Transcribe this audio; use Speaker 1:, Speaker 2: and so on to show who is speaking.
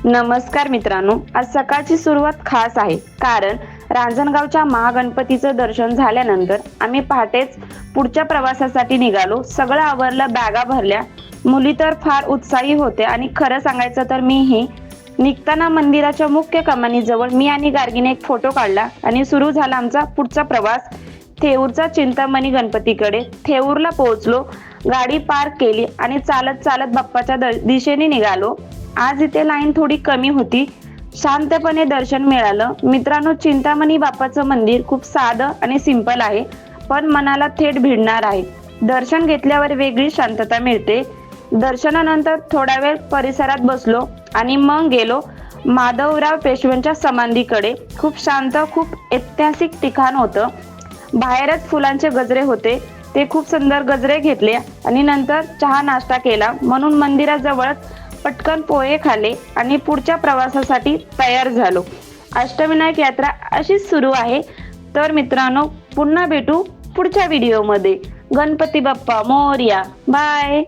Speaker 1: नमस्कार मित्रांनो, आज सकाळची सुरुवात खास आहे कारण रांजणगावच्या महागणपतीचं दर्शन झाल्यानंतर आम्ही पहाटेच पुढच्या प्रवासासाठी निघालो. सगळं आवरलं, बॅगा भरल्या. मुली तर फार उत्साही होत्या आणि खरं सांगायचं तर मीही. निघताना मंदिराच्या मुख्य कमानीजवळ मी आणि गार्गीने एक फोटो काढला आणि सुरू झाला आमचा पुढचा प्रवास थेऊरचा चिंतामणी गणपतीकडे. थेऊरला पोहोचलो, गाडी पार्क केली आणि चालत चालत बाप्पाच्या दिशेने निघालो. आज इथे लाईन थोडी कमी होती, शांतपणे दर्शन मिळालं. मित्रांनो, चिंतामणी बाप्पाचं मंदिर खूप साधं आणि सिंपल आहे, पण मनाला थेट भिडणार आहे. दर्शन घेतल्यावर वेगळी शांतता मिळते. दर्शनानंतर थोडा वेळ परिसरात बसलो आणि मग गेलो माधवराव पेशव्यांच्या समाधीकडे. खूप शांत, खूप ऐतिहासिक ठिकाण होतं. बाहेरच फुलांचे गजरे होते, ते खूप सुंदर गजरे घेतले आणि नंतर चहा नाश्ता केला. म्हणून मंदिराजवळच पटकन पोहे खाल्ले आणि पुढच्या प्रवासासाठी तयार झालो. अष्टविनायक यात्रा अशीच सुरू आहे. तर मित्रांनो, पुन्हा भेटू पुढच्या व्हिडिओमध्ये. गणपती बाप्पा मोरया. बाय.